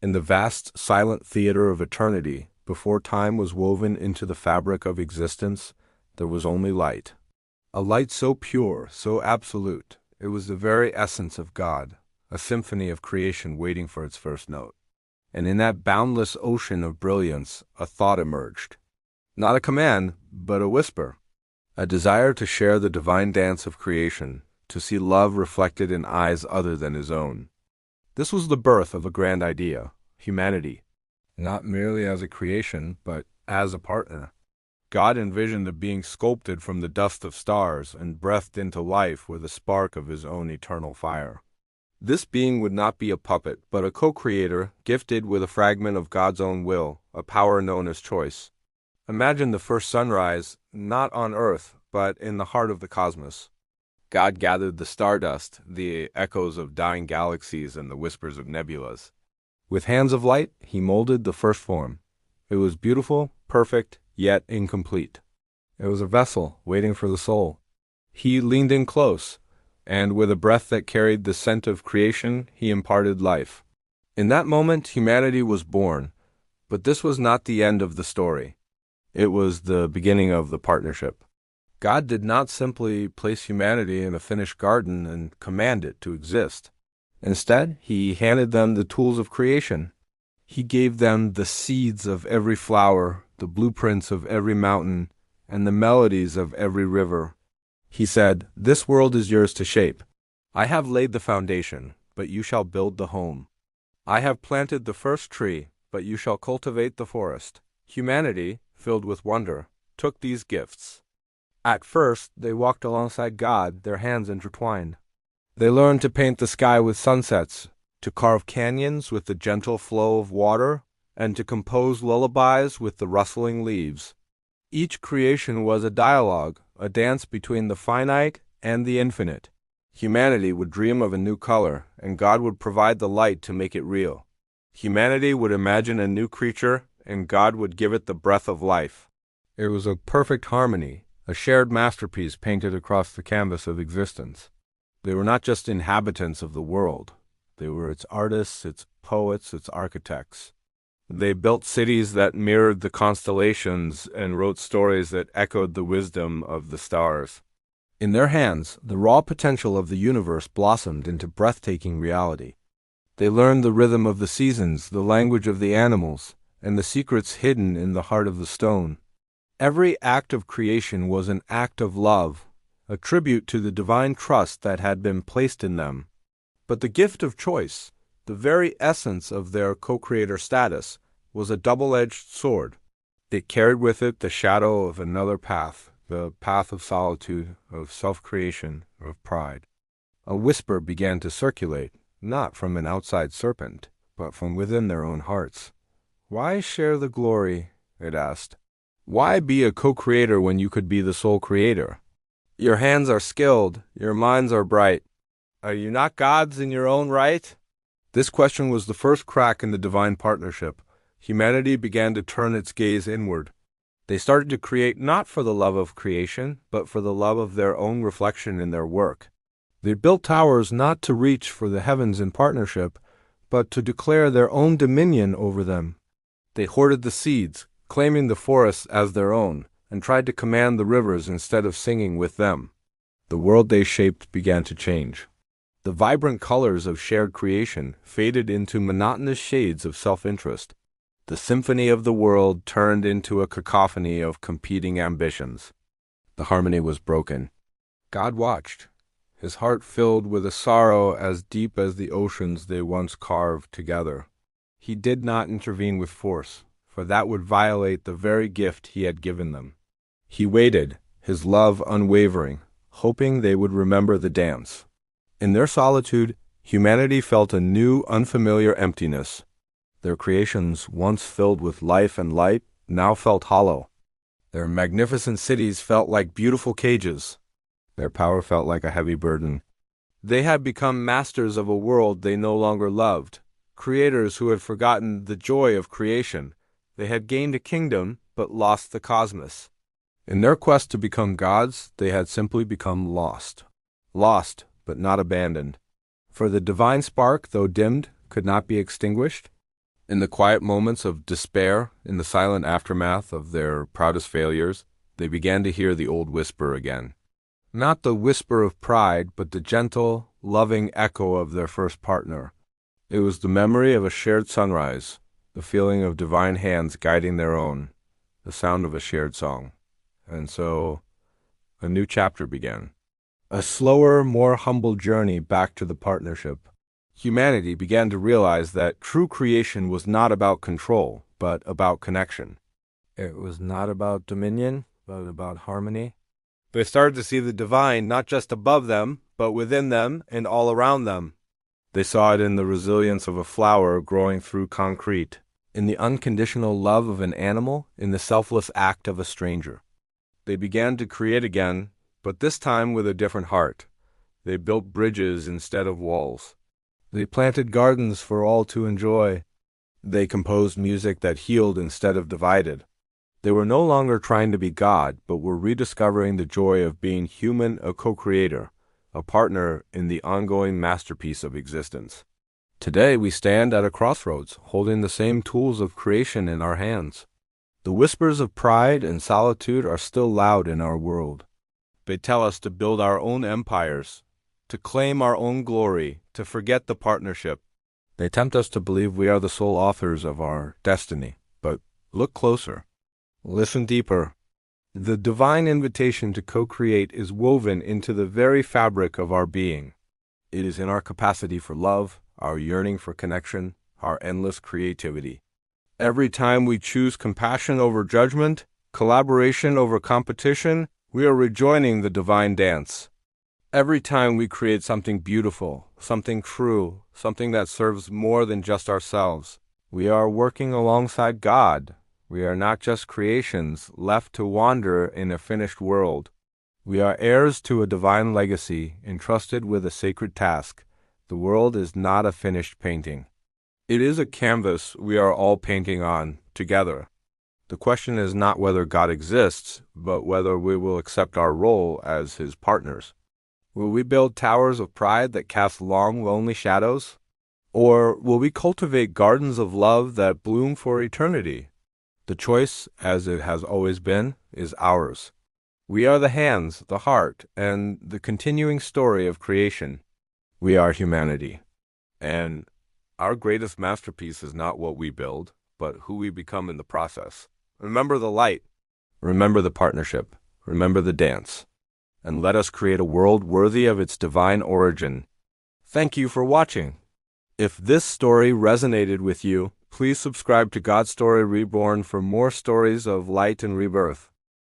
In the vast, silent theater of eternity, before time was woven into the fabric of existence, there was only light. A light so pure, so absolute, it was the very essence of God, a symphony of creation waiting for its first note. And in that boundless ocean of brilliance, a thought emerged. Not a command, but a whisper. A desire to share the divine dance of creation, to see love reflected in eyes other than his own. This was the birth of a grand idea, humanity, not merely as a creation, but as a partner. God envisioned a being sculpted from the dust of stars and breathed into life with a spark of his own eternal fire. This being would not be a puppet, but a co-creator gifted with a fragment of God's own will, a power known as choice. Imagine the first sunrise, not on Earth, but in the heart of the cosmos. God gathered the stardust, the echoes of dying galaxies and the whispers of nebulas. With hands of light, he molded the first form. It was beautiful, perfect, yet incomplete. It was a vessel waiting for the soul. He leaned in close, and with a breath that carried the scent of creation, he imparted life. In that moment, humanity was born, but this was not the end of the story. It was the beginning of the partnership. God did not simply place humanity in a finished garden and command it to exist. Instead, he handed them the tools of creation. He gave them the seeds of every flower, the blueprints of every mountain, and the melodies of every river. He said, "This world is yours to shape. I have laid the foundation, but you shall build the home. I have planted the first tree, but you shall cultivate the forest." Humanity, filled with wonder, took these gifts. At first, they walked alongside God, their hands intertwined. They learned to paint the sky with sunsets, to carve canyons with the gentle flow of water, and to compose lullabies with the rustling leaves. Each creation was a dialogue, a dance between the finite and the infinite. Humanity would dream of a new color, and God would provide the light to make it real. Humanity would imagine a new creature, and God would give it the breath of life. It was a perfect harmony, a shared masterpiece painted across the canvas of existence. They were not just inhabitants of the world. They were its artists, its poets, its architects. They built cities that mirrored the constellations and wrote stories that echoed the wisdom of the stars. In their hands, the raw potential of the universe blossomed into breathtaking reality. They learned the rhythm of the seasons, the language of the animals, and the secrets hidden in the heart of the stone. Every act of creation was an act of love, a tribute to the divine trust that had been placed in them. But the gift of choice, the very essence of their co-creator status, was a double-edged sword. It carried with it the shadow of another path, the path of solitude, of self-creation, of pride. A whisper began to circulate, not from an outside serpent, but from within their own hearts. "Why share the glory?" it asked. "Why be a co-creator when you could be the sole creator? Your hands are skilled, your minds are bright. Are you not gods in your own right?" This question was the first crack in the divine partnership. Humanity began to turn its gaze inward. They started to create not for the love of creation, but for the love of their own reflection in their work. They built towers not to reach for the heavens in partnership, but to declare their own dominion over them. They hoarded the seeds, claiming the forests as their own, and tried to command the rivers instead of singing with them. The world they shaped began to change. The vibrant colors of shared creation faded into monotonous shades of self-interest. The symphony of the world turned into a cacophony of competing ambitions. The harmony was broken. God watched, his heart filled with a sorrow as deep as the oceans they once carved together. He did not intervene with force, for that would violate the very gift he had given them. He waited, his love unwavering, hoping they would remember the dance. In their solitude, humanity felt a new, unfamiliar emptiness. Their creations, once filled with life and light, now felt hollow. Their magnificent cities felt like beautiful cages. Their power felt like a heavy burden. They had become masters of a world they no longer loved, creators who had forgotten the joy of creation. They had gained a kingdom, but lost the cosmos. In their quest to become gods, they had simply become lost. Lost, but not abandoned. For the divine spark, though dimmed, could not be extinguished. In the quiet moments of despair, in the silent aftermath of their proudest failures, they began to hear the old whisper again. Not the whisper of pride, but the gentle, loving echo of their first partner. It was the memory of a shared sunrise, the feeling of divine hands guiding their own, the sound of a shared song. And so, a new chapter began. A slower, more humble journey back to the partnership. Humanity began to realize that true creation was not about control, but about connection. It was not about dominion, but about harmony. They started to see the divine not just above them, but within them and all around them. They saw it in the resilience of a flower growing through concrete, in the unconditional love of an animal, in the selfless act of a stranger. They began to create again, but this time with a different heart. They built bridges instead of walls. They planted gardens for all to enjoy. They composed music that healed instead of divided. They were no longer trying to be God, but were rediscovering the joy of being human, a co-creator, a partner in the ongoing masterpiece of existence. Today we stand at a crossroads, holding the same tools of creation in our hands. The whispers of pride and solitude are still loud in our world. They tell us to build our own empires, to claim our own glory, to forget the partnership. They tempt us to believe we are the sole authors of our destiny. But look closer. Listen deeper. The divine invitation to co-create is woven into the very fabric of our being. It is in our capacity for love, our yearning for connection, our endless creativity. Every time we choose compassion over judgment, collaboration over competition, we are rejoining the divine dance. Every time we create something beautiful, something true, something that serves more than just ourselves, we are working alongside God. We are not just creations left to wander in a finished world. We are heirs to a divine legacy, entrusted with a sacred task. The world is not a finished painting. It is a canvas we are all painting on, together. The question is not whether God exists, but whether we will accept our role as His partners. Will we build towers of pride that cast long, lonely shadows? Or will we cultivate gardens of love that bloom for eternity? The choice, as it has always been, is ours. We are the hands, the heart, and the continuing story of creation. We are humanity. And our greatest masterpiece is not what we build, but who we become in the process. Remember the light. Remember the partnership. Remember the dance. And let us create a world worthy of its divine origin. Thank you for watching. If this story resonated with you, please subscribe to God Story Reborn for more stories of light and rebirth.